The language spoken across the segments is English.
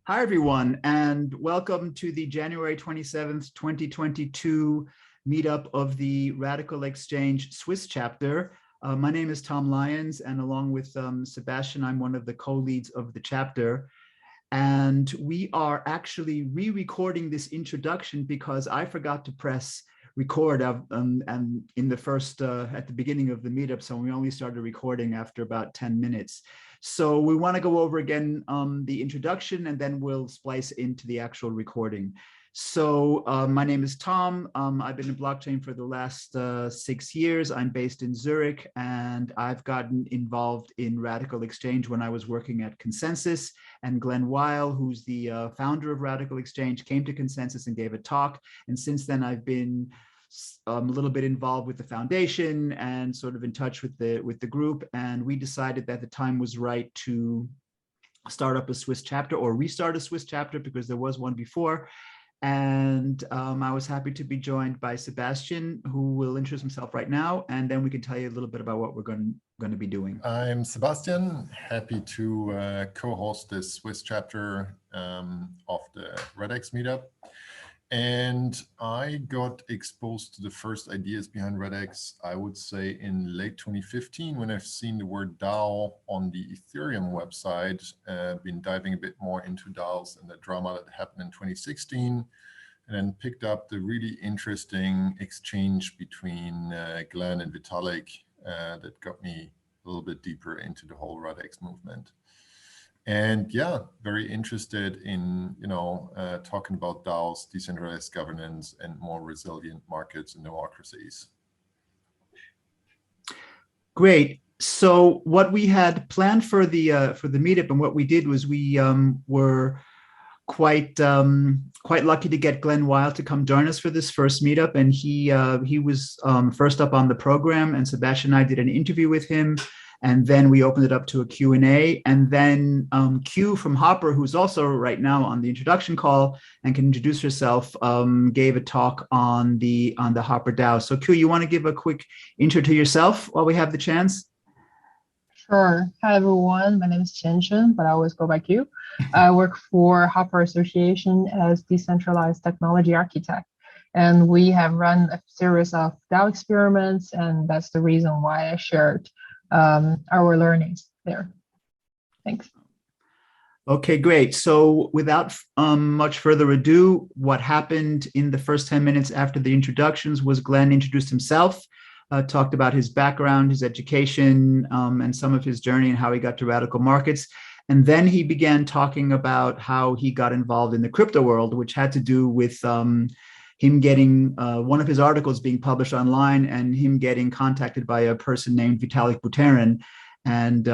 Hi, everyone, and welcome to the January 27th, 2022 meetup of the RadicalxChange Swiss Chapter. My name is Tom Lyons, and along with Sebastian, I'm one of the co-leads of the chapter. And we are actually re-recording this introduction because I forgot to press record and in the first, at the beginning of the meetup, so we only started recording after about 10 minutes. So we want to go over again the introduction, and then we'll splice into the actual recording. So my name is Tom. I've been in blockchain for the last 6 years. I'm based in Zurich, and I've gotten involved in RadicalxChange when I was working at Consensus. And Glen Weyl, who's the founder of RadicalxChange, came to Consensus and gave a talk. And since then, I've been a little bit involved with the foundation and sort of in touch with the group. And we decided that the time was right to start up a Swiss chapter, or restart a Swiss chapter, because there was one before. And I was happy to be joined by Sebastian, who will introduce himself right now, and then we can tell you a little bit about what we're going to be doing. I'm Sebastian, happy to co-host this Swiss chapter of the RadX meetup. And I got exposed to the first ideas behind RadX, I would say, in late 2015, when I've seen the word DAO on the Ethereum website. Been diving a bit more into DAOs and the drama that happened in 2016, and then picked up the really interesting exchange between Glen and Vitalik that got me a little bit deeper into the whole RadX movement. And yeah, very interested in, talking about DAOs, decentralized governance, and more resilient markets and democracies. Great. So what we had planned for the meetup, and what we did was we were quite lucky to get Glen Weyl to come join us for this first meetup, and he was first up on the program, and Sebastian and I did an interview with him. And then we opened it up to a Q&A. And then Q from HOPR, who's also right now on the introduction call and can introduce herself, gave a talk on the HOPR DAO. So Q, you want to give a quick intro to yourself while we have the chance? Sure. Hi, everyone. My name is Chen, but I always go by Q. I work for HOPR Association as decentralized technology architect. And we have run a series of DAO experiments, and that's the reason why I shared our learnings there. Thanks. Okay, great. So without much further ado, what happened in the first 10 minutes after the introductions was Glen introduced himself, talked about his background, his education, and some of his journey and how he got to radical markets. And then he began talking about how he got involved in the crypto world, which had to do with him getting one of his articles being published online, and him getting contacted by a person named Vitalik Buterin. And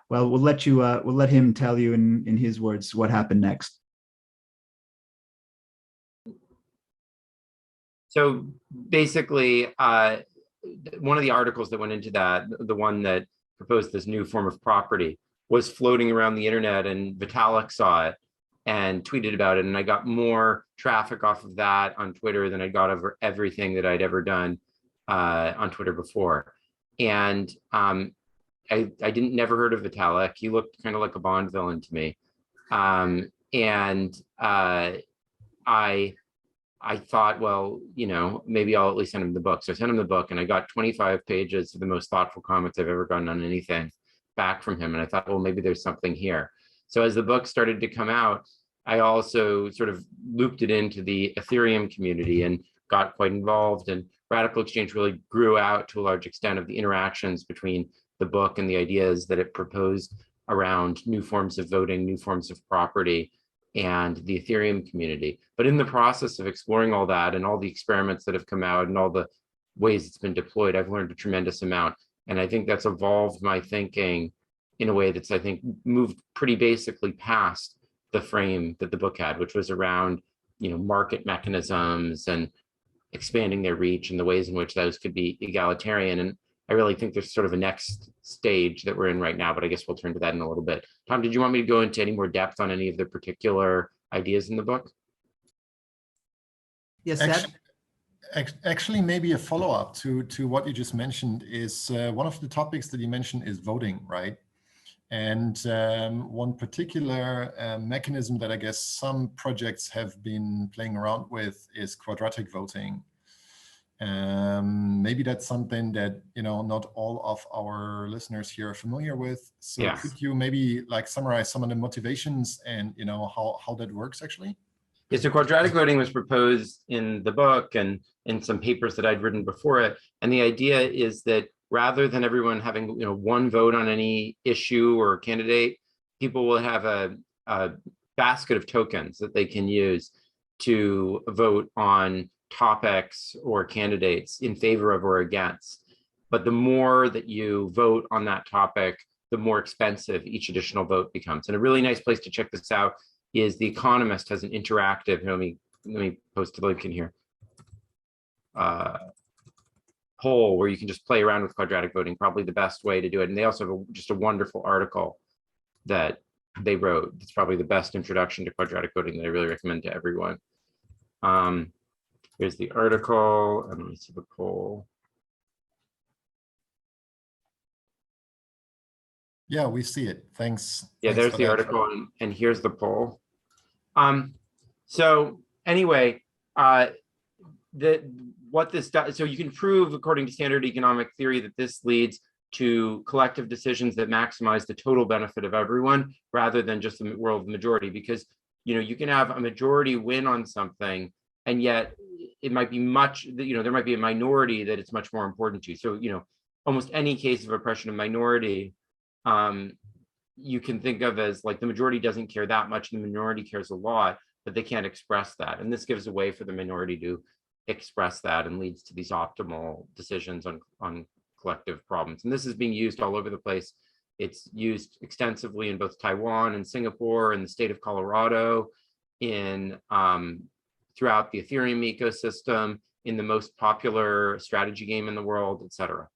well, we'll let him tell you in his words what happened next. So basically, one of the articles that went into that, the one that proposed this new form of property, was floating around the internet, and Vitalik saw it and tweeted about it, and I got more traffic off of that on Twitter than I got over everything that I'd ever done on Twitter before. And I never heard of Vitalik. He looked kind of like a Bond villain to me, and I thought, well, maybe I'll at least send him the book. So I sent him the book, and I got 25 pages of the most thoughtful comments I've ever gotten on anything back from him, and I thought, well, maybe there's something here. So as the book started to come out, I also sort of looped it into the Ethereum community and got quite involved. And RadicalxChange really grew out to a large extent of the interactions between the book and the ideas that it proposed around new forms of voting, new forms of property, and the Ethereum community. But in the process of exploring all that and all the experiments that have come out and all the ways it's been deployed, I've learned a tremendous amount. And I think that's evolved my thinking in a way that's, I think, moved pretty basically past the frame that the book had, which was around, market mechanisms and expanding their reach and the ways in which those could be egalitarian. And I really think there's sort of a next stage that we're in right now, but I guess we'll turn to that in a little bit. Tom, did you want me to go into any more depth on any of the particular ideas in the book? Yes, actually, maybe a follow-up to what you just mentioned is one of the topics that you mentioned is voting, right? And one particular mechanism that I guess some projects have been playing around with is quadratic voting. Maybe that's something that, you know, not all of our listeners here are familiar with. So Yes. could you maybe like summarize some of the motivations and, you know, how that works actually? Yeah, so quadratic voting was proposed in the book and in some papers that I'd written before it. And the idea is that rather than everyone having, you know, one vote on any issue or candidate, people will have a basket of tokens that they can use to vote on topics or candidates in favor of or against. But the more that you vote on that topic, the more expensive each additional vote becomes. And a really nice place to check this out is The Economist has an interactive, let me post the link in here, poll where you can just play around with quadratic voting, probably the best way to do it. And they also have just a wonderful article that they wrote. It's probably the best introduction to quadratic voting that I really recommend to everyone. Here's the article, and let me see the poll. Yeah, we see it. Thanks. Yeah, Thanks there's the article, and here's the poll. So anyway, what this does, so you can prove according to standard economic theory that this leads to collective decisions that maximize the total benefit of everyone rather than just the world of the majority, because, you know, you can have a majority win on something and yet it might be much, you know, there might be a minority that it's much more important to. So, you know, almost any case of oppression of minority, you can think of as like the majority doesn't care that much and the minority cares a lot, but they can't express that. And this gives a way for the minority to express that and leads to these optimal decisions on collective problems. And this is being used all over the place. It's used extensively in both Taiwan and Singapore and the state of Colorado, in throughout the Ethereum ecosystem, in the most popular strategy game in the world, etc.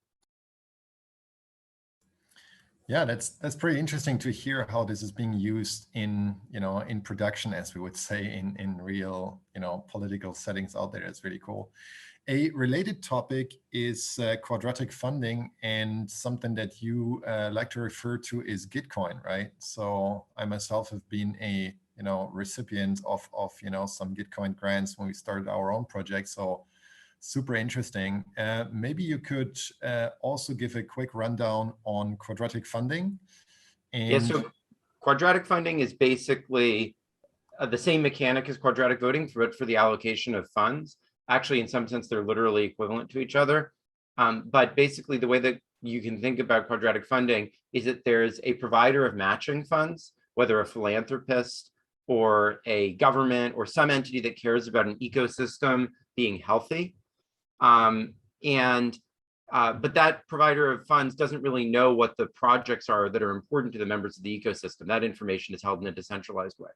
Yeah, that's pretty interesting to hear how this is being used in, you know, in production, as we would say, in real, you know, political settings out there. It's really cool. A related topic is quadratic funding, and something that you like to refer to is Gitcoin, right? So I myself have been a, you know, recipient of you know, some Gitcoin grants when we started our own project. So super interesting. Maybe you could also give a quick rundown on quadratic funding. And yeah, so quadratic funding is basically the same mechanic as quadratic voting, for the allocation of funds. Actually, in some sense, they're literally equivalent to each other. But basically, the way that you can think about quadratic funding is that there's a provider of matching funds, whether a philanthropist or a government or some entity that cares about an ecosystem being healthy. But that provider of funds doesn't really know what the projects are that are important to the members of the ecosystem. That information is held in a decentralized way.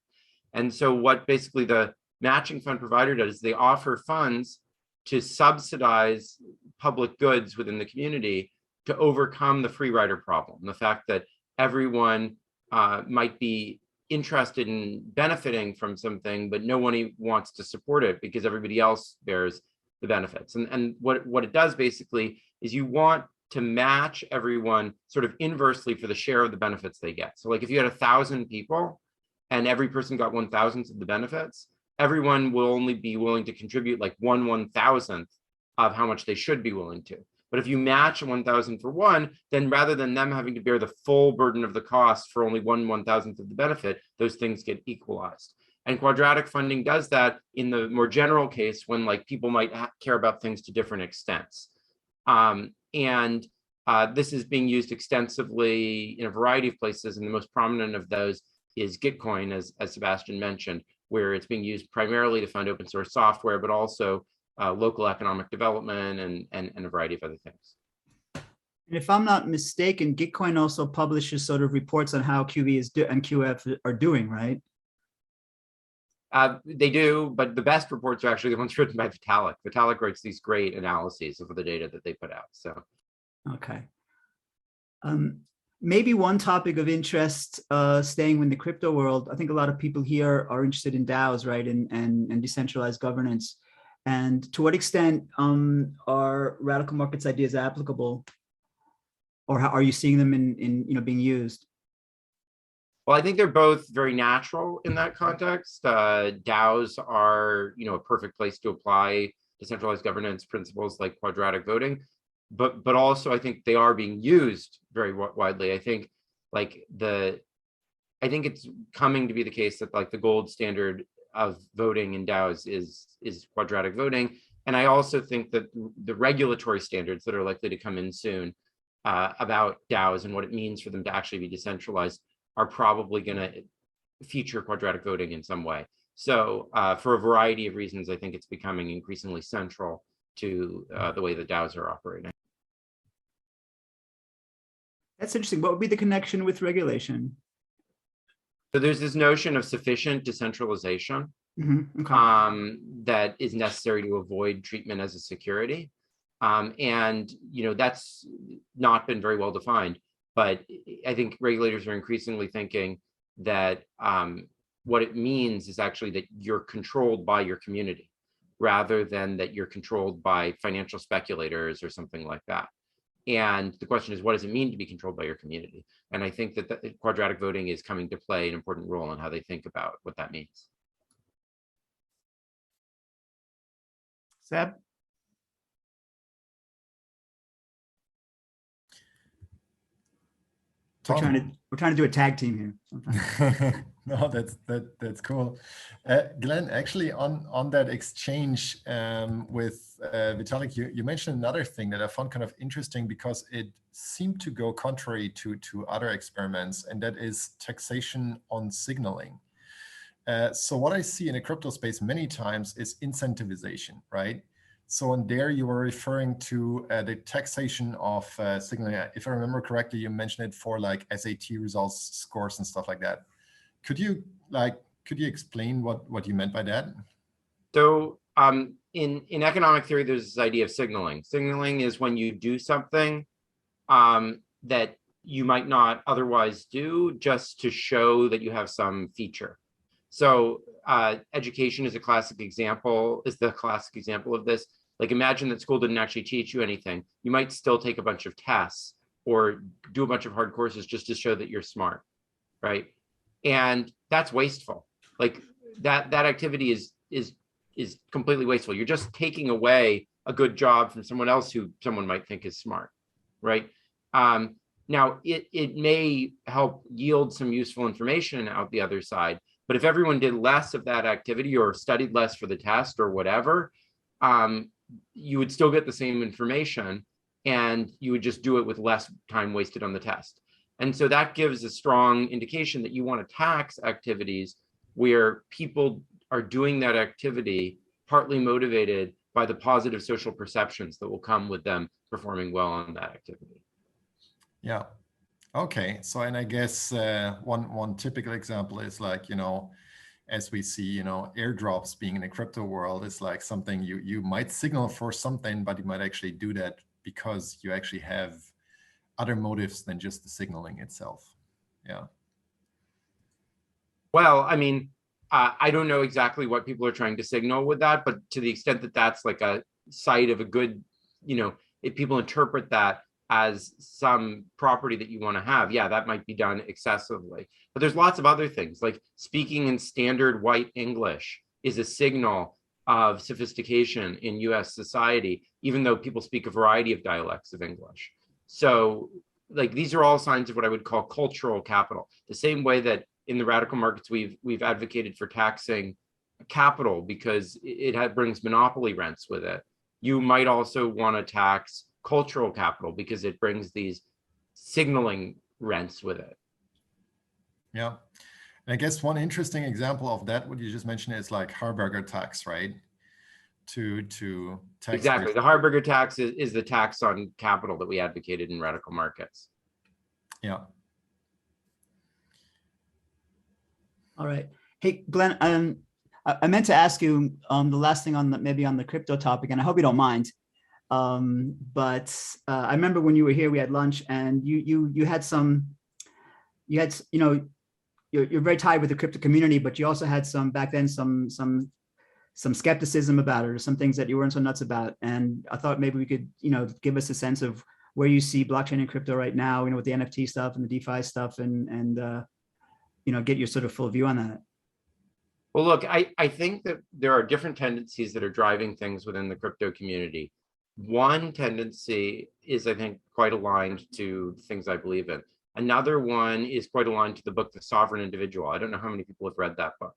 And so what basically the matching fund provider does is they offer funds to subsidize public goods within the community to overcome the free rider problem, the fact that everyone might be interested in benefiting from something, but no one wants to support it because everybody else bears the benefits. And what it does basically is you want to match everyone sort of inversely for the share of the benefits they get. So like if you had 1,000 people and every person got 1,000th of the benefits, everyone will only be willing to contribute like 1/1000th of how much they should be willing to. But if you match 1,000 for one, then rather than them having to bear the full burden of the cost for only 1/1000th of the benefit, those things get equalized. And quadratic funding does that in the more general case when like people might care about things to different extents. This is being used extensively in a variety of places, and the most prominent of those is Gitcoin, as Sebastian mentioned, where it's being used primarily to fund open source software, but also local economic development and a variety of other things. If I'm not mistaken, Gitcoin also publishes sort of reports on how QE and QF are doing, right? They do, but the best reports are actually the ones written by Vitalik. Vitalik writes these great analyses of the data that they put out. So, okay. Maybe one topic of interest, staying in the crypto world. I think a lot of people here are interested in DAOs, right, and decentralized governance. And to what extent are radical markets ideas applicable, or how are you seeing them in being used? Well, I think they're both very natural in that context. DAOs are, a perfect place to apply decentralized governance principles like quadratic voting, but also I think they are being used very widely. I think it's coming to be the case that like the gold standard of voting in DAOs is quadratic voting. And I also think that the regulatory standards that are likely to come in soon about DAOs and what it means for them to actually be decentralized are probably going to feature quadratic voting in some way. So for a variety of reasons, I think it's becoming increasingly central to the way the DAOs are operating. That's interesting. What would be the connection with regulation? So there's this notion of sufficient decentralization that is necessary to avoid treatment as a security. And that's not been very well defined. But I think regulators are increasingly thinking that what it means is actually that you're controlled by your community rather than that you're controlled by financial speculators or something like that. And the question is, what does it mean to be controlled by your community? And I think that the quadratic voting is coming to play an important role in how they think about what that means. Seb? We're trying to do a tag team here. No, that's cool. Glenn, actually on that exchange with Vitalik, you mentioned another thing that I found kind of interesting because it seemed to go contrary to other experiments, and that is taxation on signaling. So what I see in the crypto space many times is incentivization, right? So on there, you were referring to the taxation of signaling. If I remember correctly, you mentioned it for like SAT results, scores, and stuff like that. Could you explain what you meant by that? So in economic theory, there's this idea of signaling. Signaling is when you do something that you might not otherwise do just to show that you have some feature. So education is the classic example of this. Like imagine that school didn't actually teach you anything. You might still take a bunch of tests or do a bunch of hard courses just to show that you're smart, right? And that's wasteful. Like that activity is completely wasteful. You're just taking away a good job from someone else who someone might think is smart, right? Now it may help yield some useful information out the other side, but if everyone did less of that activity or studied less for the test or whatever, you would still get the same information and you would just do it with less time wasted on the test. And so that gives a strong indication that you want to tax activities where people are doing that activity partly motivated by the positive social perceptions that will come with them performing well on that activity. Yeah. Okay. So, and I guess one typical example is like, as we see, airdrops being in the crypto world is like something you might signal for something, but you might actually do that because you actually have other motives than just the signaling itself. Yeah. Well, I mean, I don't know exactly what people are trying to signal with that, but to the extent that that's like a site of a good, if people interpret that as some property that you want to have, yeah, that might be done excessively. But there's lots of other things, like speaking in standard white English is a signal of sophistication in US society, even though people speak a variety of dialects of English. So like these are all signs of what I would call cultural capital. The same way that in the radical markets, we've advocated for taxing capital because it brings monopoly rents with it. You might also want to tax cultural capital because it brings these signaling rents with it. Yeah. And I guess one interesting example of that, what you just mentioned, is like Harburger tax, right? To tax. Exactly. The Harburger tax is the tax on capital that we advocated in radical markets. Yeah. All right. Hey, Glenn, I meant to ask you the last thing on maybe on the crypto topic, and I hope you don't mind. But I remember when you were here, we had lunch, and you had you're very tied with the crypto community, but you also had back then some skepticism about it, or some things that you weren't so nuts about. And I thought maybe we could give us a sense of where you see blockchain and crypto right now, with the NFT stuff and the DeFi stuff, and get your sort of full view on that. Well, look, I think that there are different tendencies that are driving things within the crypto community. One tendency is, I think, quite aligned to things I believe in. Another one is quite aligned to the book, The Sovereign Individual. I don't know how many people have read that book,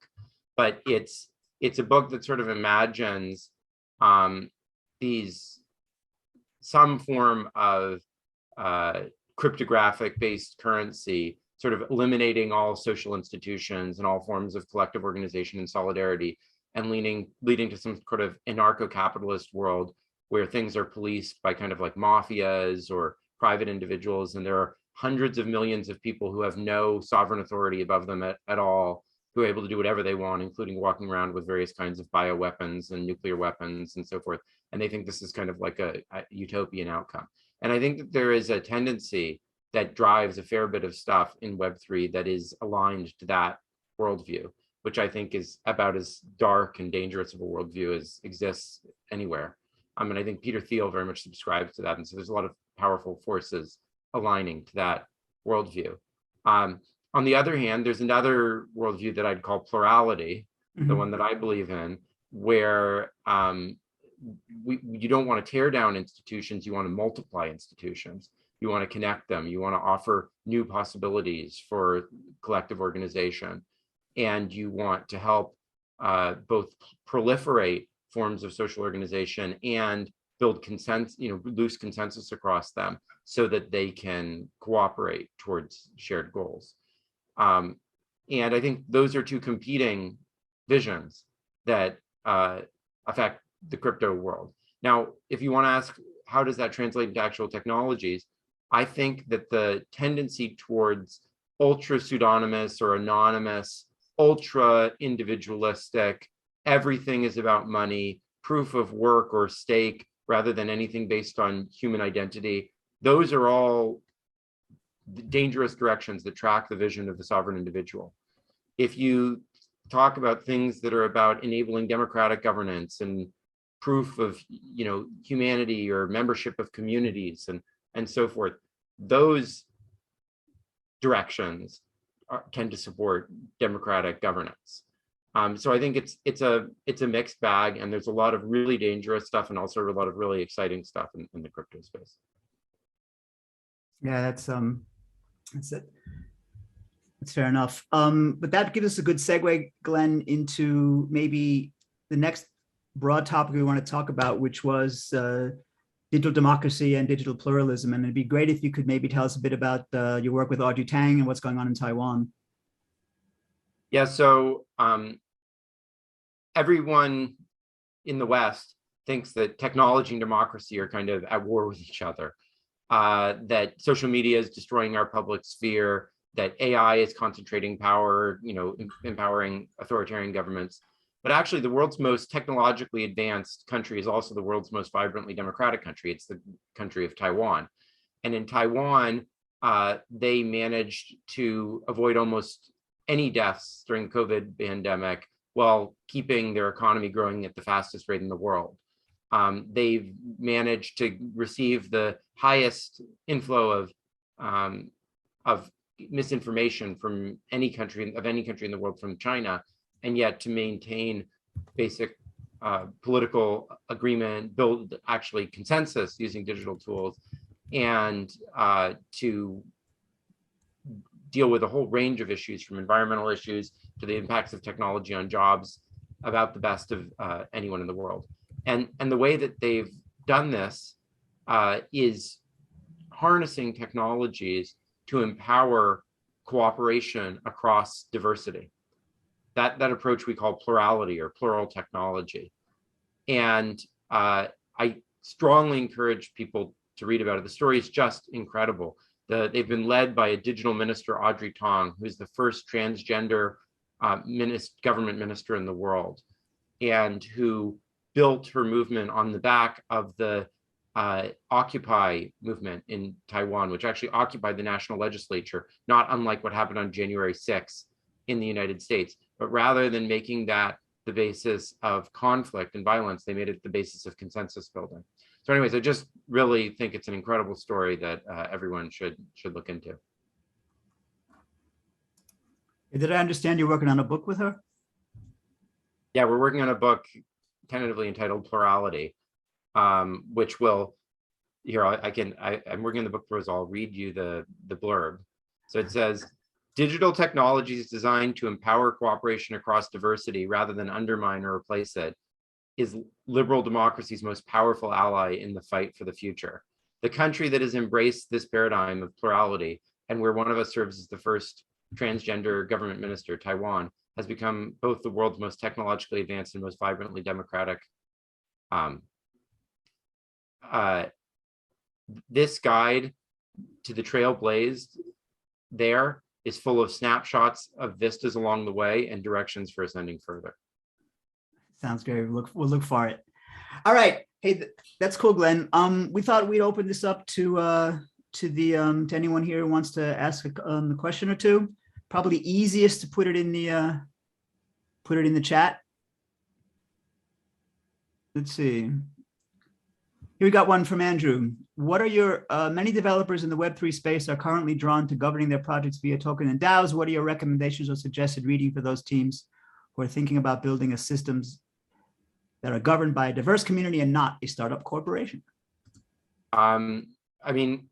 but it's a book that sort of imagines some form of cryptographic-based currency, sort of eliminating all social institutions and all forms of collective organization and solidarity, and leading to some sort of anarcho-capitalist world where things are policed by kind of like mafias or private individuals, and there are hundreds of millions of people who have no sovereign authority above them at all, who are able to do whatever they want, including walking around with various kinds of bioweapons and nuclear weapons and so forth. And they think this is kind of like a utopian outcome. And I think that there is a tendency that drives a fair bit of stuff in Web3 that is aligned to that worldview, which I think is about as dark and dangerous of a worldview as exists anywhere. And I think Peter Thiel very much subscribes to that. And so there's a lot of powerful forces aligning to that worldview. On the other hand, there's another worldview that I'd call plurality, the one that I believe in, where you don't want to tear down institutions, you want to multiply institutions. You want to connect them. You want to offer new possibilities for collective organization. And you want to help both proliferate forms of social organization and build consensus, loose consensus across them so that they can cooperate towards shared goals. And I think those are two competing visions that affect the crypto world. Now, if you want to ask, how does that translate into actual technologies? I think that the tendency towards ultra pseudonymous or anonymous, ultra individualistic, everything is about money, proof of work or stake rather than anything based on human identity, those are all dangerous directions that track the vision of the sovereign individual. If you talk about things that are about enabling democratic governance and proof of humanity or membership of communities and so forth, those directions tend to support democratic governance. So I think it's a mixed bag, and there's a lot of really dangerous stuff and also a lot of really exciting stuff in the crypto space. Yeah, that's it. That's fair enough. But that gives us a good segue, Glenn, into maybe the next broad topic we want to talk about, which was digital democracy and digital pluralism. And it'd be great if you could maybe tell us a bit about your work with Audrey Tang and what's going on in Taiwan. Yeah, so everyone in the West thinks that technology and democracy are kind of at war with each other, that social media is destroying our public sphere, that AI is concentrating power, empowering authoritarian governments. But actually, the world's most technologically advanced country is also the world's most vibrantly democratic country. It's the country of Taiwan. And in Taiwan, they managed to avoid almost any deaths during the COVID pandemic while keeping their economy growing at the fastest rate in the world. They've managed to receive the highest inflow of misinformation from any country in the world from China, and yet to maintain basic political agreement, build actually consensus using digital tools, and to deal with a whole range of issues, from environmental issues to the impacts of technology on jobs, about the best of anyone in the world. And the way that they've done this is harnessing technologies to empower cooperation across diversity. That approach we call plurality or plural technology. And I strongly encourage people to read about it. The story is just incredible. They've been led by a digital minister, Audrey Tang, who's the first transgender government minister in the world, and who built her movement on the back of the Occupy movement in Taiwan, which actually occupied the national legislature, not unlike what happened on January 6th in the United States. But rather than making that the basis of conflict and violence, they made it the basis of consensus building. So anyways, I just really think it's an incredible story that everyone should look into. Did I understand you're working on a book with her? Yeah, we're working on a book tentatively entitled Plurality, which will, here, I'm working on the book proposal. I'll read you the blurb. So it says, digital technologies designed to empower cooperation across diversity rather than undermine or replace it is liberal democracy's most powerful ally in the fight for the future. The country that has embraced this paradigm of plurality, and where one of us serves as the first transgender government minister, Taiwan, has become both the world's most technologically advanced and most vibrantly democratic. This guide to the trail blazed there is full of snapshots of vistas along the way and directions for ascending further. Sounds great. We'll look for it. All right. Hey, that's cool, Glenn. We thought we'd open this up to anyone here who wants to ask a question or two. Probably easiest to put it in the chat. Let's see. Here we got one from Andrew. What are your many developers in the Web3 space are currently drawn to governing their projects via token and DAOs? What are your recommendations or suggested reading for those teams who are thinking about building a systems that are governed by a diverse community and not a startup corporation? I mean,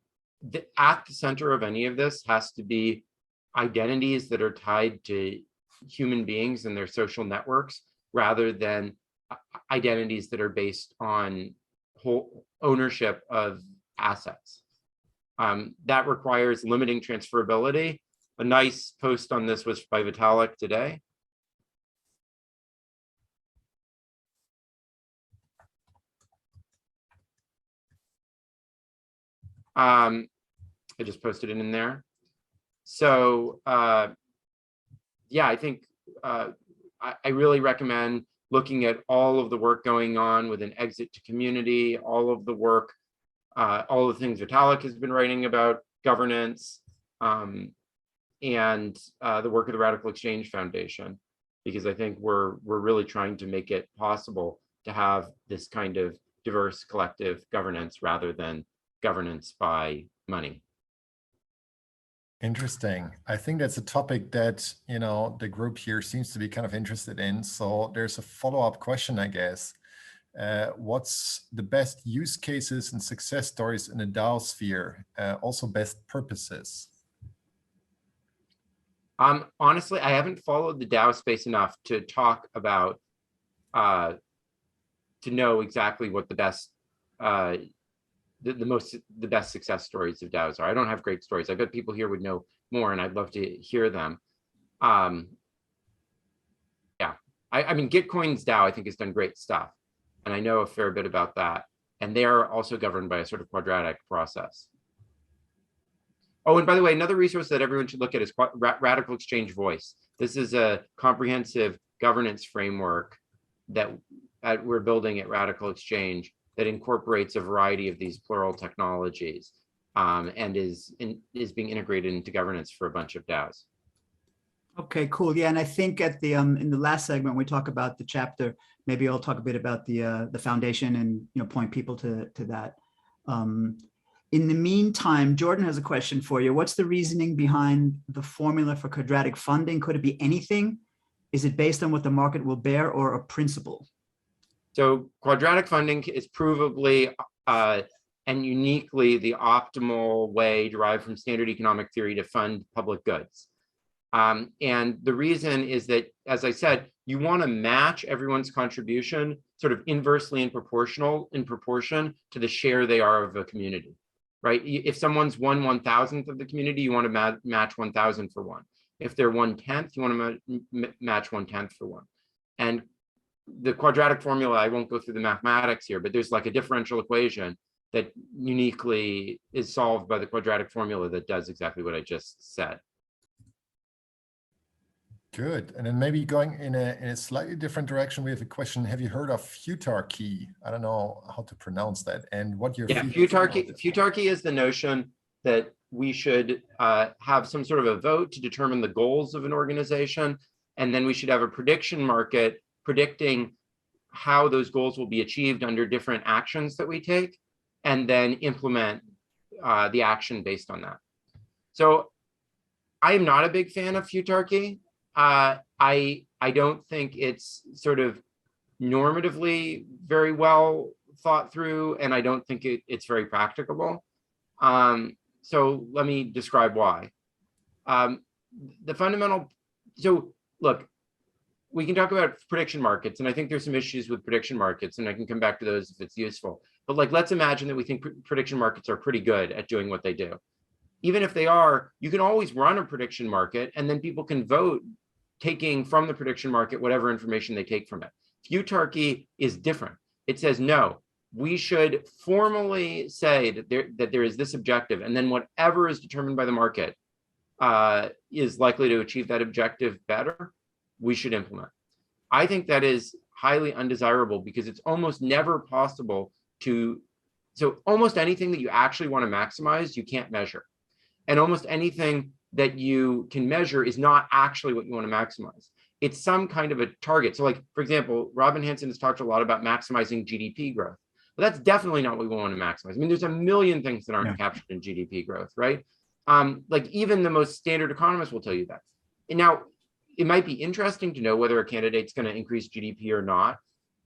at the center of any of this has to be identities that are tied to human beings and their social networks, rather than identities that are based on whole ownership of assets. That requires limiting transferability. A nice post on this was by Vitalik today. I just posted it in there. So yeah, I think I really recommend looking at all of the work going on with an exit to community, all of the work, all the things Vitalik has been writing about governance, and the work of the RadicalxChange Foundation, because I think we're really trying to make it possible to have this kind of diverse collective governance rather than governance by money. Interesting. I think that's a topic that, you know, the group here seems to be kind of interested in. So there's a follow-up question, I guess. What's the best use cases and success stories in the DAO sphere? Also best purposes? Honestly, I haven't followed the DAO space enough to talk about, to know exactly what the best, the best success stories of DAOs are. I don't have great stories. I bet people here would know more, and I'd love to hear them. Yeah, I mean, Gitcoin's DAO I think has done great stuff, and I know a fair bit about that. And they are also governed by a sort of quadratic process. Oh, and by the way, another resource that everyone should look at is RadicalxChange Voice. This is a comprehensive governance framework that we're building at RadicalxChange that incorporates a variety of these plural technologies, and is being integrated into governance for a bunch of DAOs. Okay, cool. Yeah, and I think at the in the last segment we talk about the chapter. Maybe I'll talk a bit about the foundation and point people to that. In the meantime, Jordan has a question for you. What's the reasoning behind the formula for quadratic funding? Could it be anything? Is it based on what the market will bear or a principle? So quadratic funding is provably and uniquely the optimal way derived from standard economic theory to fund public goods. And the reason is that, as I said, you want to match everyone's contribution sort of inversely in proportion to the share they are of a community, right? If someone's 1/1000th of the community, you want to match 1,000 for one. If they're 1/10, you want to match 1/10 for one. And the quadratic formula, I won't go through the mathematics here, but there's like a differential equation that uniquely is solved by the quadratic formula that does exactly what I just said. Good. And then maybe going in a slightly different direction, we have a question. Have you heard of Futarchy? I don't know how to pronounce that. And what your Futarchy is the notion that we should have some sort of a vote to determine the goals of an organization. And then we should have a prediction market predicting how those goals will be achieved under different actions that we take, and then implement the action based on that. So I am not a big fan of Futarchy. I don't think it's sort of normatively very well thought through, and I don't think it's very practicable. So let me describe why. The fundamental, so look, we can talk about prediction markets, and I think there's some issues with prediction markets, and I can come back to those if it's useful. But like, let's imagine that we think prediction markets are pretty good at doing what they do. Even if they are, you can always run a prediction market, and then people can vote taking from the prediction market whatever information they take from it. Futarchy is different. It says, no, we should formally say that there is this objective, and then whatever is determined by the market is likely to achieve that objective better, we should implement. I think that is highly undesirable because it's almost never possible to, so almost anything that you actually want to maximize, you can't measure. And almost anything that you can measure is not actually what you want to maximize. It's some kind of a target. So like, for example, Robin Hanson has talked a lot about maximizing GDP growth. But that's definitely not what we want to maximize. I mean, there's a million things that aren't captured in GDP growth, right? Like even the most standard economists will tell you that. And now it might be interesting to know whether a candidate's going to increase GDP or not.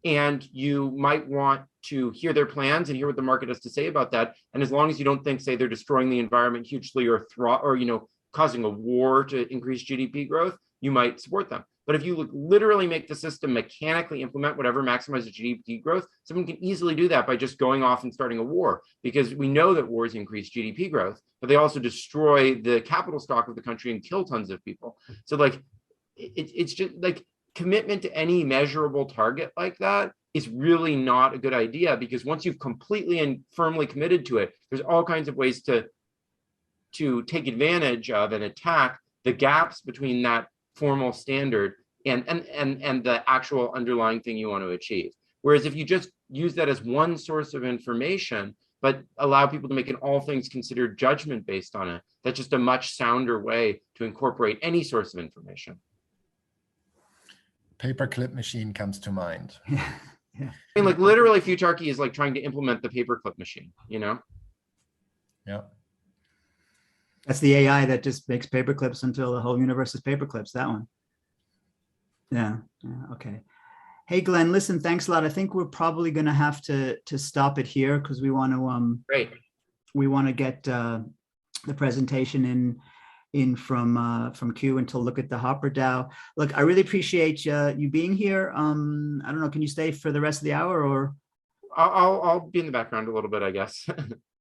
And you might want to hear their plans and hear what the market has to say about that. And as long as you don't think, say, they're destroying the environment hugely or causing a war to increase GDP growth, you might support them. But if you literally make the system mechanically implement whatever maximizes GDP growth, someone can easily do that by just going off and starting a war, because we know that wars increase GDP growth, but they also destroy the capital stock of the country and kill tons of people. So like, it's just like, commitment to any measurable target like that is really not a good idea, because once you've completely and firmly committed to it, there's all kinds of ways to take advantage of and attack the gaps between that formal standard and the actual underlying thing you want to achieve. Whereas if you just use that as one source of information, but allow people to make an all things considered judgment based on it, that's just a much sounder way to incorporate any source of information. Paperclip machine comes to mind. Yeah. I mean, like literally Futarchy is like trying to implement the paperclip machine, you know? Yeah. That's the AI that just makes paperclips until the whole universe is paperclips, that one. Yeah, okay. Hey, Glenn, listen, thanks a lot. I think we're probably going to have to stop it here because we want to Great. We want to get the presentation in from Q until look at the HOPR DAO. Look, I really appreciate you being here. I don't know, can you stay for the rest of the hour or? I'll be in the background a little bit, I guess.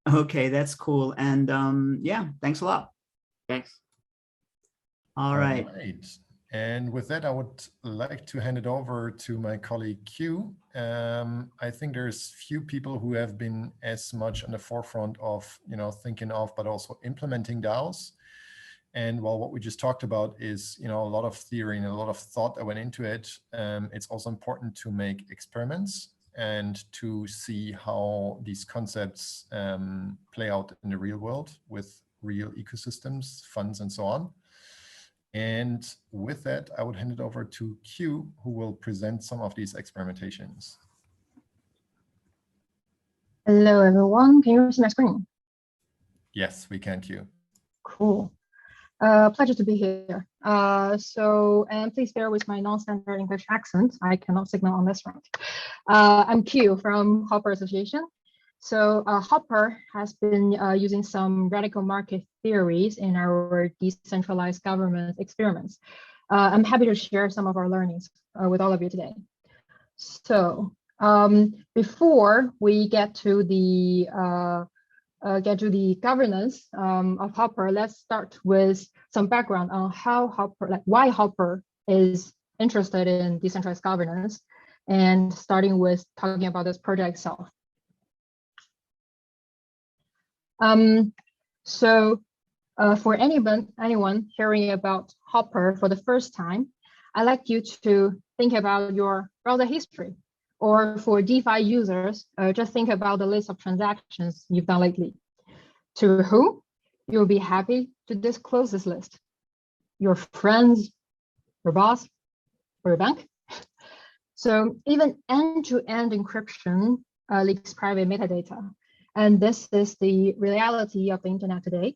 Okay, that's cool. And yeah, thanks a lot. Thanks. All right. And with that, I would like to hand it over to my colleague Q. I think there's few people who have been as much on the forefront of, thinking of, but also implementing DAOs. And while what we just talked about is, a lot of theory and a lot of thought that went into it, it's also important to make experiments and to see how these concepts play out in the real world with real ecosystems, funds, and so on. And with that, I would hand it over to Q, who will present some of these experimentations. Hello, everyone. Can you see my screen? Yes, we can, Q. Cool. Pleasure to be here. And please bear with my non-standard English accent. I cannot signal on this front. I'm Q from HOPR Association. So HOPR has been using some radical market theories in our decentralized government experiments. I'm happy to share some of our learnings with all of you today. So before we get to the governance of HOPR, let's start with some background on how HOPR, why HOPR is interested in decentralized governance, and starting with talking about this project itself. For anyone hearing about HOPR for the first time, I'd like you to think about your browser history. Or for DeFi users, just think about the list of transactions you've done lately. To whom you'll be happy to disclose this list? Your friends, your boss, or your bank? So even end-to-end encryption leaks private metadata. And this is the reality of the internet today.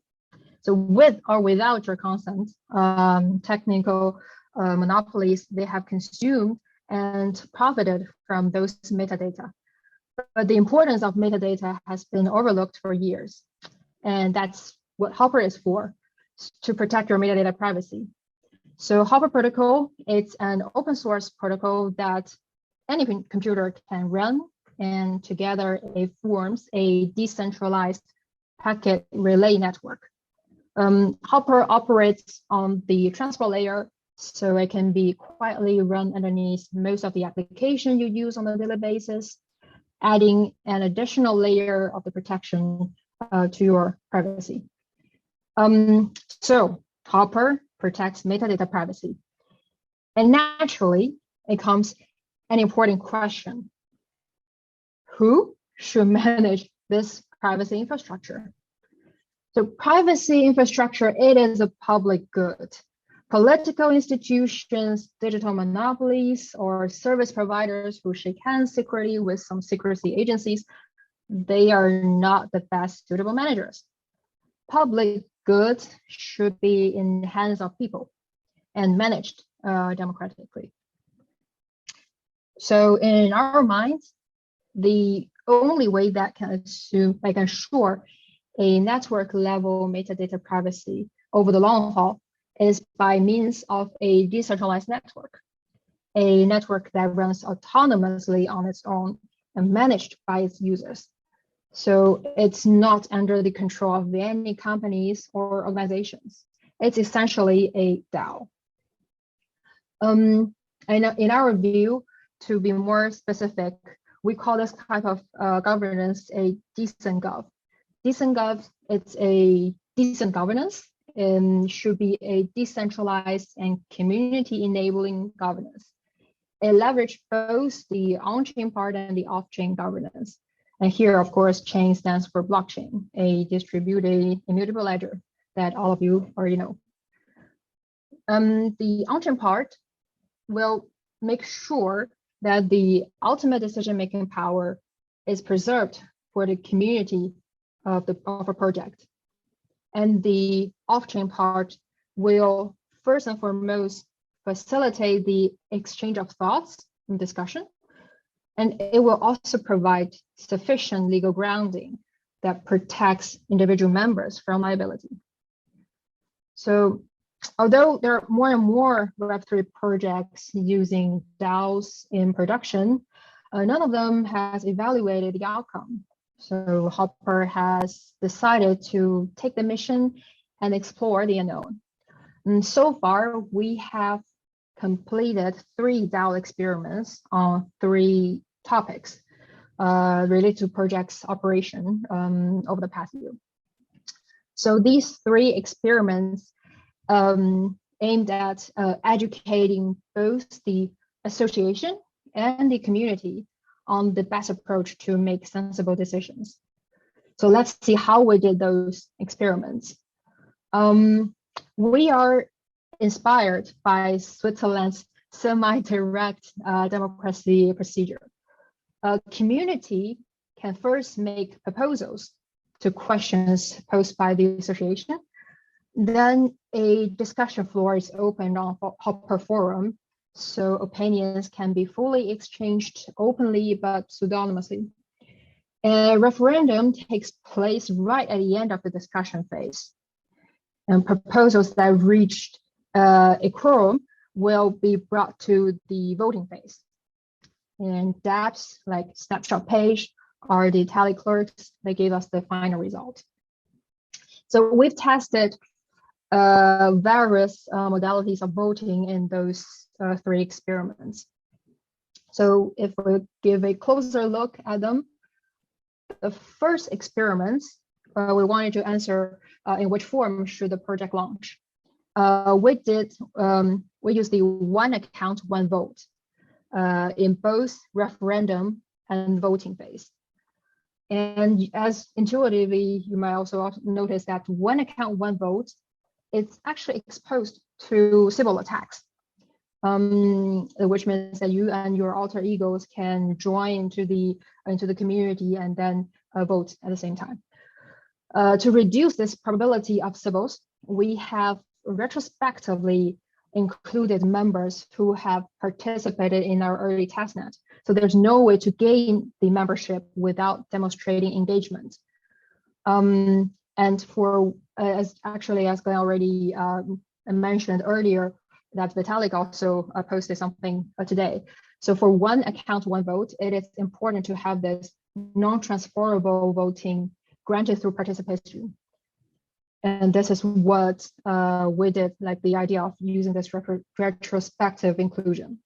So with or without your consent, technical monopolies, they have consumed and profited from those metadata. But the importance of metadata has been overlooked for years. And that's what HOPR is for, to protect your metadata privacy. So HOPR protocol, it's an open source protocol that any computer can run, and together it forms a decentralized packet relay network. HOPR operates on the transport layer, so it can be quietly run underneath most of the application you use on a daily basis, adding an additional layer of the protection to your privacy. So HOPR protects metadata privacy. And naturally, it comes an important question. Who should manage this privacy infrastructure? So privacy infrastructure, it is a public good. Political institutions, digital monopolies, or service providers who shake hands secretly with some secrecy agencies, they are not the best suitable managers. Public goods should be in the hands of people and managed democratically. So in our minds, the only way that can ensure a network level metadata privacy over the long haul is by means of a decentralized network, a network that runs autonomously on its own and managed by its users. So it's not under the control of any companies or organizations. It's essentially a DAO. And in our view, to be more specific, we call this type of governance a decent gov. Decent gov, it's a decent governance and should be a decentralized and community enabling governance. It leverages both the on-chain part and the off-chain governance. And here, of course, chain stands for blockchain, a distributed immutable ledger that all of you already know. The on-chain part will make sure that the ultimate decision-making power is preserved for the community of a project. And the off-chain part will first and foremost facilitate the exchange of thoughts and discussion. And it will also provide sufficient legal grounding that protects individual members from liability. So although there are more and more Web3 projects using DAOs in production, none of them has evaluated the outcome. So HOPR has decided to take the mission and explore the unknown. And so far, we have completed 3 DAO experiments on 3 topics related to project's operation over the past year. So these 3 experiments aimed at educating both the association and the community on the best approach to make sensible decisions. So let's see how we did those experiments. We are inspired by Switzerland's semi-direct democracy procedure. A community can first make proposals to questions posed by the association. Then a discussion floor is opened on HOPR forum, so opinions can be fully exchanged openly but pseudonymously. A referendum takes place right at the end of the discussion phase. And proposals that reached a quorum will be brought to the voting phase. And dApps like snapshot page are the tally clerks that gave us the final result. So we've tested various modalities of voting in those 3 experiments. So if we give a closer look at them, the first experiments, we wanted to answer in which form should the project launch. We used the one account, one vote in both referendum and voting phase. And as intuitively, you might also notice that one account, one vote, it's actually exposed to civil attacks, which means that you and your alter egos can join into the community and then vote at the same time. To reduce this probability of civils, we have retrospectively included members who have participated in our early testnet. So there's no way to gain the membership without demonstrating engagement. And for, as Glen already mentioned earlier, that Vitalik also posted something today. So for one account, one vote, it is important to have this non-transferable voting granted through participation. And this is what we did, like the idea of using this retrospective inclusion.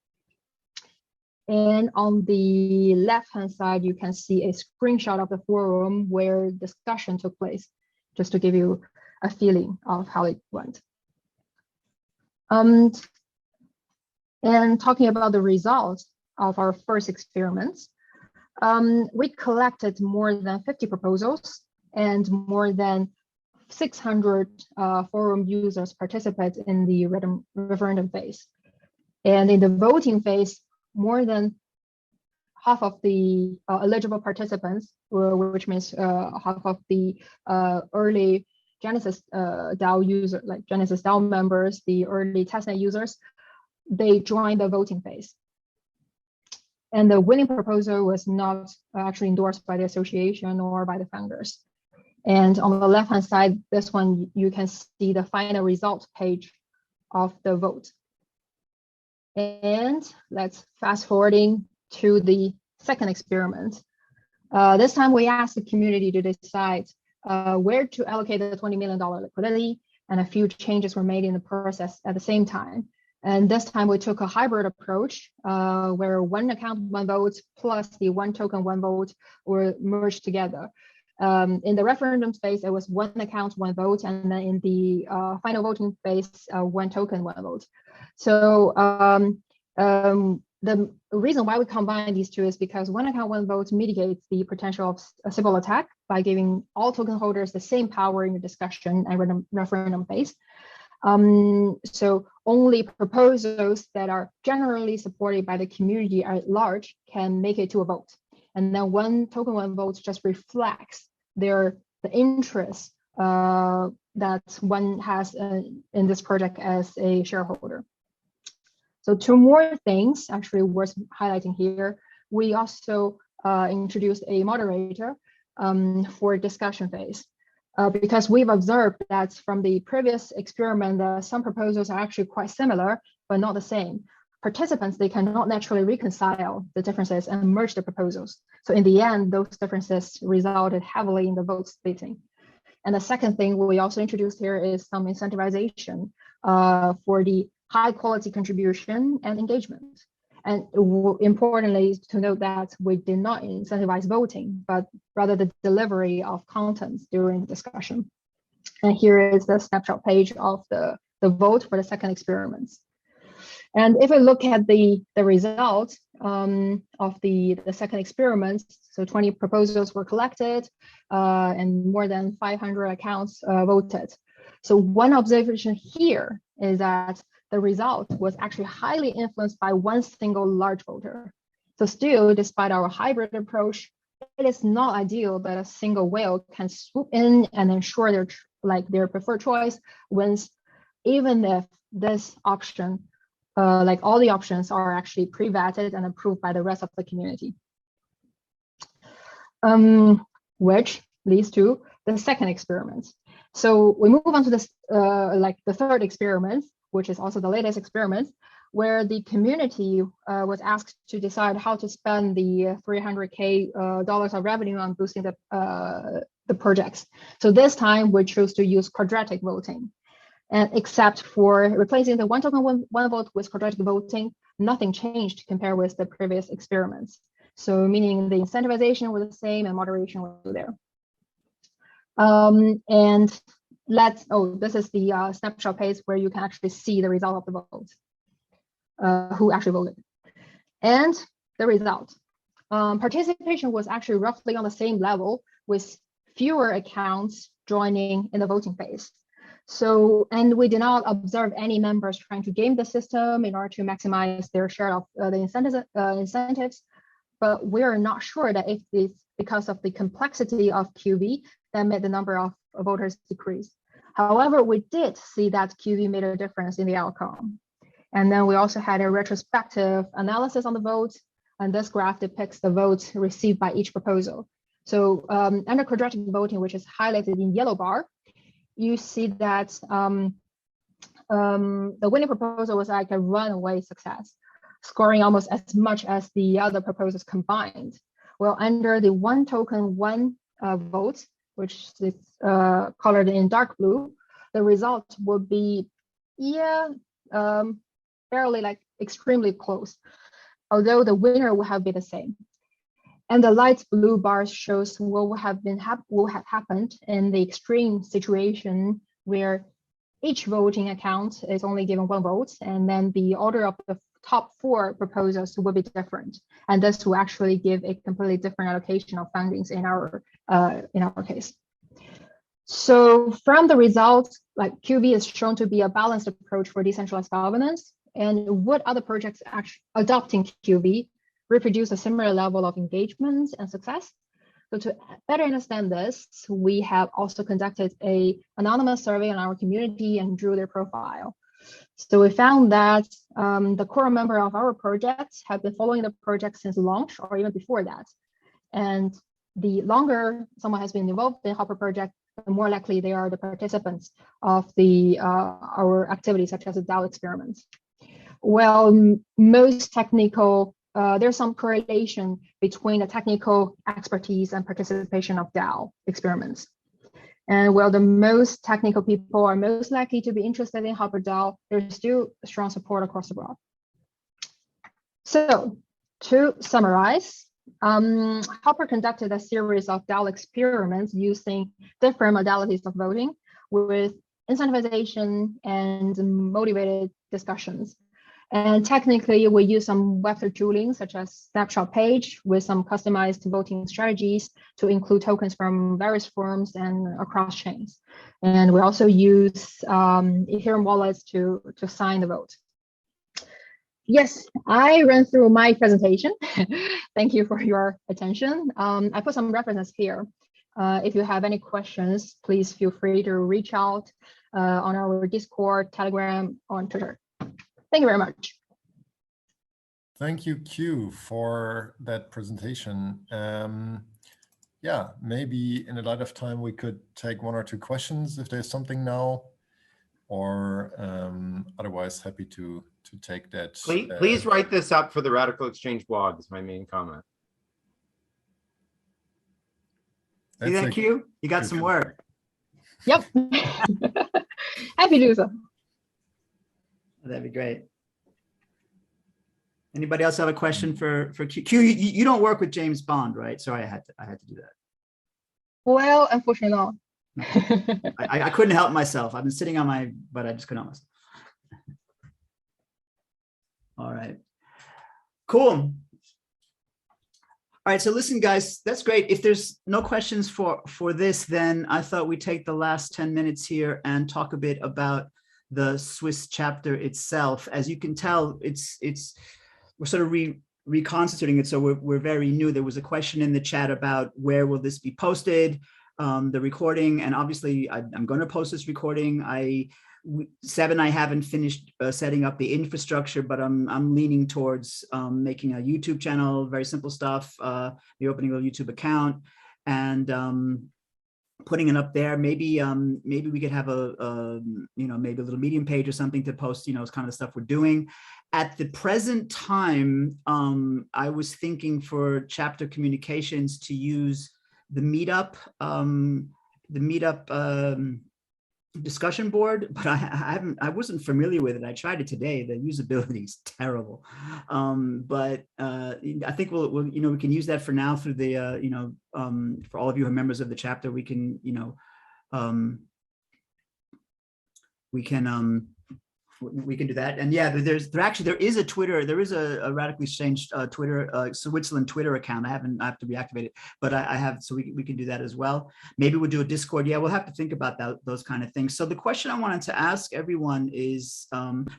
And on the left-hand side, you can see a screenshot of the forum where discussion took place, just to give you a feeling of how it went. And talking about the results of our first experiments, we collected more than 50 proposals and more than 600 forum users participate in the referendum phase. And in the voting phase, more than half of the eligible participants, which means half of the early Genesis DAO users, like Genesis DAO members, the early testnet users, they joined the voting phase. And the winning proposal was not actually endorsed by the association or by the founders. And on the left-hand side, this one, you can see the final result page of the vote. And let's fast forwarding to the second experiment. This time we asked the community to decide where to allocate the $20 million liquidity, and a few changes were made in the process at the same time. And this time we took a hybrid approach where one account, one vote, plus the one token, one vote were merged together. In the referendum phase, it was one account, one vote, and then in the final voting phase, one token, one vote. So the reason why we combine these two is because one account, one vote mitigates the potential of a civil attack by giving all token holders the same power in the discussion and referendum phase. So only proposals that are generally supported by the community at large can make it to a vote. And then one token, one vote just reflects the interest that one has in this project as a shareholder. So two more things actually worth highlighting here. We also introduced a moderator for discussion phase. Because we've observed that from the previous experiment, some proposals are actually quite similar, but not the same. Participants, they cannot naturally reconcile the differences and merge the proposals. So in the end, those differences resulted heavily in the vote splitting. And the second thing we also introduced here is some incentivization for the high quality contribution and engagement. And importantly, to note that we did not incentivize voting, but rather the delivery of contents during the discussion. And here is the snapshot page of the vote for the second experiment. And if we look at the results of the second experiment, so 20 proposals were collected and more than 500 accounts voted. So one observation here is that the result was actually highly influenced by one single large voter. So still, despite our hybrid approach, it is not ideal that a single whale can swoop in and ensure their preferred choice wins, even if this option, like all the options, are actually pre-vetted and approved by the rest of the community. Which leads to the second experiment. So we move on to this, the third experiment, which is also the latest experiment, where the community was asked to decide how to spend the $300K of revenue on boosting the projects. So this time we chose to use quadratic voting. And except for replacing the one token, one vote with quadratic voting, nothing changed compared with the previous experiments. So meaning the incentivization was the same and moderation was there. And this is the snapshot page where you can actually see the result of the vote, who actually voted. And the result, participation was actually roughly on the same level with fewer accounts joining in the voting phase. So, and we did not observe any members trying to game the system in order to maximize their share of the incentives, but we're not sure that if it's because of the complexity of QV that made the number of voters decrease. However, we did see that QV made a difference in the outcome. And then we also had a retrospective analysis on the vote. And this graph depicts the votes received by each proposal. So under quadratic voting, which is highlighted in yellow bar, you see that the winning proposal was like a runaway success, scoring almost as much as the other proposals combined. Well, under the one token, one vote, which is colored in dark blue, the result would be, fairly like extremely close, although the winner will have been the same. And the light blue bars shows what would have happened in the extreme situation where each voting account is only given one vote, and then the order of the top 4 proposals will be different, and this will actually give a completely different allocation of fundings in our case. So from the results, like QV is shown to be a balanced approach for decentralized governance, and would other projects actually adopting QV reproduce a similar level of engagement and success? So to better understand this, we have also conducted an anonymous survey on our community and drew their profile. So we found that the core member of our project have been following the project since launch or even before that. And the longer someone has been involved in the HOPR project, the more likely they are the participants of our activities, such as the DAO experiments. Well, most technical, there's some correlation between the technical expertise and participation of DAO experiments. And while the most technical people are most likely to be interested in HOPR DAO, there's still strong support across the board. So to summarize, HOPR conducted a series of DAO experiments using different modalities of voting with incentivization and motivated discussions. And technically, we use some Web3 tooling, such as snapshot page, with some customized voting strategies to include tokens from various forms and across chains. And we also use Ethereum wallets to sign the vote. Yes, I ran through my presentation. Thank you for your attention. I put some references here. If you have any questions, please feel free to reach out on our Discord, Telegram, or on Twitter. Thank you very much. Thank you, Q, for that presentation. Yeah, maybe in a lot of time we could take 1 or 2 questions if there's something now, or otherwise happy to take that. Please write this up for the RadicalxChange blog is my main comment. See that, Q? You got some work. Yep. Happy to do so. That'd be great. Anybody else have a question for Q? Q, you don't work with James Bond, right? Sorry, I had to do that. Well, unfortunately not. I couldn't help myself. I've been sitting on my, but I just couldn't help myself. All right, cool. All right, so listen, guys, that's great. If there's no questions for this, then I thought we'd take the last 10 minutes here and talk a bit about the Swiss chapter itself. As you can tell, we're sort of reconstituting it, so we're very new. There was a question in the chat about where will this be posted, the recording, and obviously I'm going to post this recording. Seb and I haven't finished setting up the infrastructure, but I'm leaning towards making a YouTube channel, very simple stuff, the opening of a YouTube account, and putting it up there. Maybe we could have maybe a little Medium page or something to post, it's kind of the stuff we're doing. At the present time, I was thinking for chapter communications to use the Meetup discussion board, but I wasn't familiar with it. I tried it today. The usability is terrible, but I think we can use that for now through the for all of you who are members of the chapter. We can we can do that. And yeah, there is a Twitter, there is a RadicalxChange Twitter, Switzerland Twitter account. I have to reactivate it, but I have, so we can do that as well. Maybe we'll do a Discord. Yeah, we'll have to think about those kind of things. So the question I wanted to ask everyone is,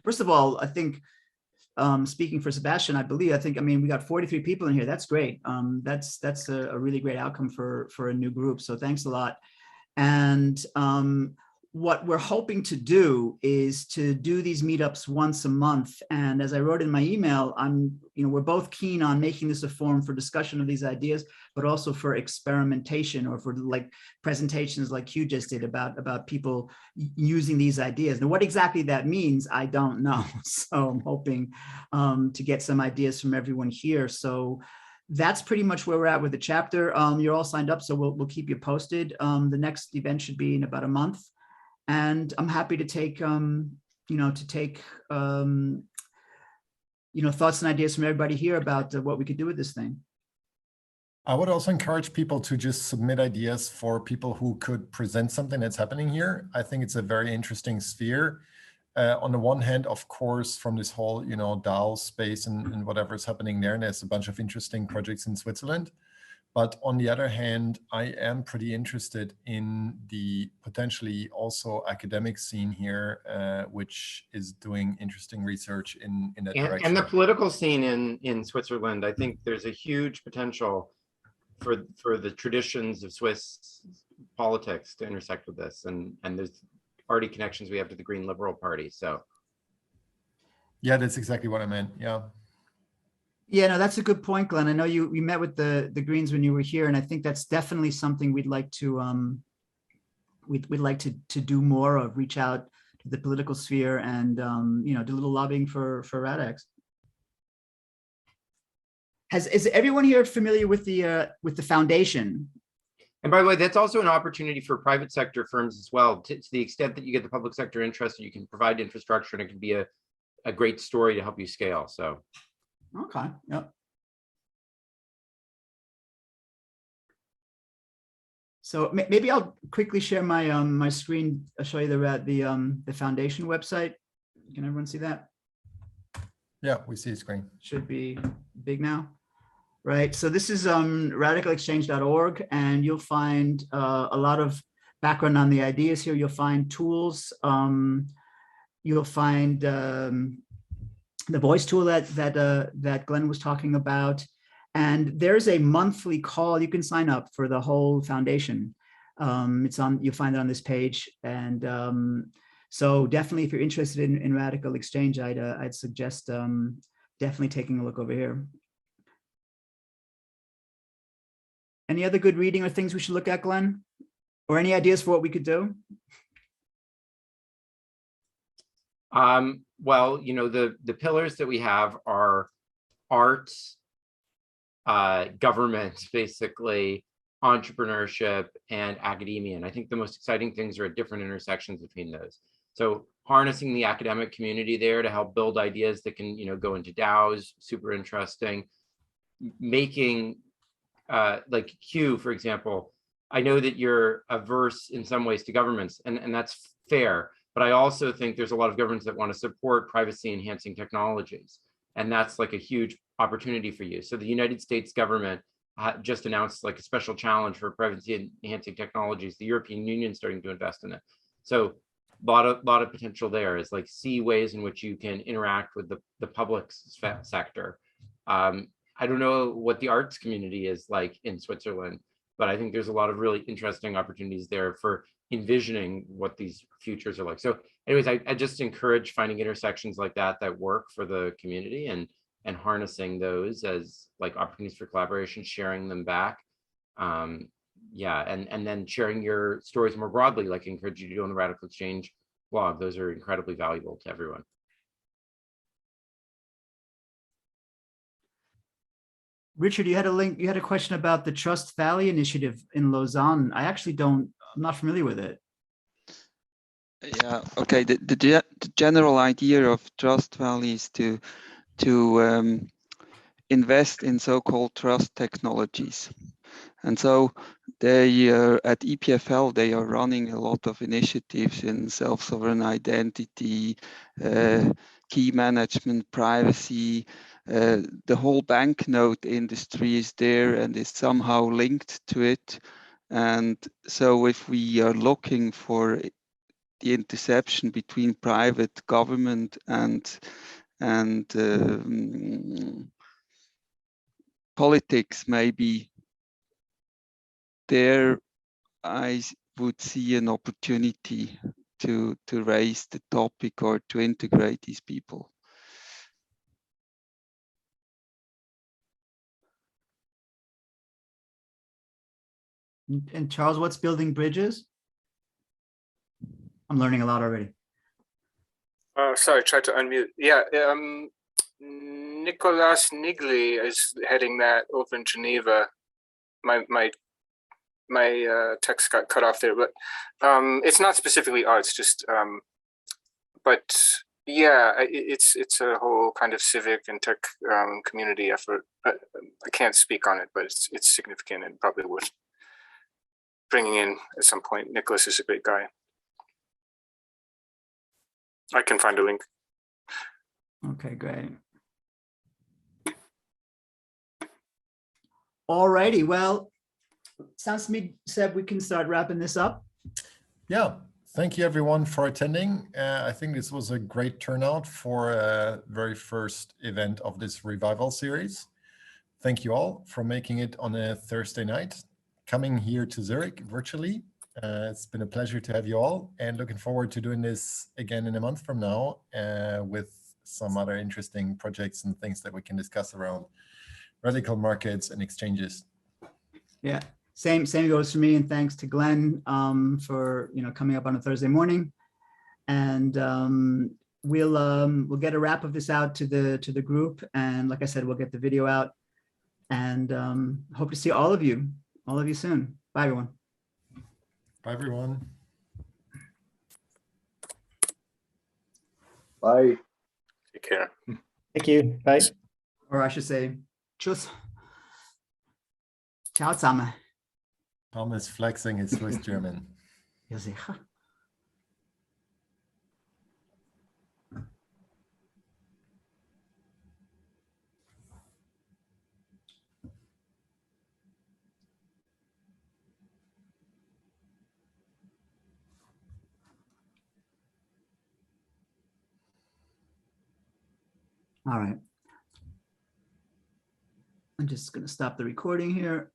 first of all, I think, speaking for Sebastian, I mean, we got 43 people in here. That's great. That's a really great outcome for a new group. So thanks a lot. And what we're hoping to do is to do these meetups once a month. And as I wrote in my email, we're both keen on making this a forum for discussion of these ideas, but also for experimentation, or for like presentations like Hugh just did about people using these ideas. Now, what exactly that means, I don't know. So I'm hoping to get some ideas from everyone here. So that's pretty much where we're at with the chapter. You're all signed up, so we'll keep you posted. The next event should be in about a month. And I'm happy to take, thoughts and ideas from everybody here about what we could do with this thing. I would also encourage people to just submit ideas for people who could present something that's happening here. I think it's a very interesting sphere. On the one hand, of course, from this whole, DAO space and whatever is happening there, and there's a bunch of interesting projects in Switzerland. But on the other hand, I am pretty interested in the potentially also academic scene here, which is doing interesting research in that direction. And the political scene in Switzerland. I think there's a huge potential for the traditions of Swiss politics to intersect with this. And there's already connections we have to the Green Liberal Party. So yeah, that's exactly what I meant. Yeah. Yeah, no, that's a good point, Glenn. I know we met with the Greens when you were here, and I think that's definitely something we'd like to we'd like to do more of, reach out to the political sphere and do a little lobbying for Radix. Is everyone here familiar with the foundation? And by the way, that's also an opportunity for private sector firms as well. To the extent that you get the public sector interested, you can provide infrastructure, and it can be a great story to help you scale. So. Okay. Yep. So maybe I'll quickly share my my screen. I'll show you the foundation website. Can everyone see that? Yeah, we see a screen. Should be big now, right? So this is RadicalxChange.org, and you'll find a lot of background on the ideas here. You'll find tools. You'll find the voice tool that Glenn was talking about. And there's a monthly call. You can sign up for the whole foundation. You'll find it on this page. And so definitely, if you're interested in RadicalxChange, I'd suggest definitely taking a look over here. Any other good reading or things we should look at, Glenn? Or any ideas for what we could do? Well, the pillars that we have are arts, government, basically, entrepreneurship, and academia. And I think the most exciting things are at different intersections between those. So harnessing the academic community there to help build ideas that can, go into DAOs, super interesting. Making, like Hugh, for example, I know that you're averse in some ways to governments, and that's fair. But I also think there's a lot of governments that want to support privacy enhancing technologies. And that's like a huge opportunity for you. So the United States government just announced like a special challenge for privacy enhancing technologies. The European Union is starting to invest in it. So a lot of potential there is like see ways in which you can interact with the public sector. I don't know what the arts community is like in Switzerland, but I think there's a lot of really interesting opportunities there for envisioning what these futures are like. So anyways, I just encourage finding intersections like that work for the community and harnessing those as like opportunities for collaboration, sharing them back. Yeah, and then sharing your stories more broadly, like I encourage you to do on the RadicalxChange blog. Those are incredibly valuable to everyone. Richard, you had a question about the Trust Valley initiative in Lausanne. I'm not familiar with it. Yeah, okay. The general idea of Trust Valley is to invest in so-called trust technologies. And so they at EPFL, they are running a lot of initiatives in self-sovereign identity, key management, privacy. The whole banknote industry is there and is somehow linked to it. And so if we are looking for the intersection between private government and politics, maybe there I would see an opportunity to raise the topic or to integrate these people. And Charles, what's building bridges? I'm learning a lot already. Sorry, tried to unmute. Yeah, Nicolas Nigli is heading that over in Geneva. My text got cut off there, but it's not specifically arts, just but yeah, it's a whole kind of civic and tech community effort. I can't speak on it, but it's significant and probably worth bringing in at some point. Nicholas is a great guy. I can find a link. Okay, great. All righty. Well, sounds to me, Seb, we can start wrapping this up. Yeah. Thank you, everyone, for attending. I think this was a great turnout for a very first event of this revival series. Thank you all for making it on a Thursday night, coming here to Zurich virtually. It's been a pleasure to have you all, and looking forward to doing this again in a month from now with some other interesting projects and things that we can discuss around radical markets and exchanges. Yeah. Same goes for me, and thanks to Glenn for coming up on a Thursday morning, and we'll get a wrap of this out to the group, and like I said, we'll get the video out, and hope to see all of you soon. Bye, everyone. Bye, everyone. Bye. Take care. Thank you. Bye. Or I should say, tschüss. Ciao zusammen. Tom is flexing his Swiss German. Ja, sicher. All right. I'm just going to stop the recording here.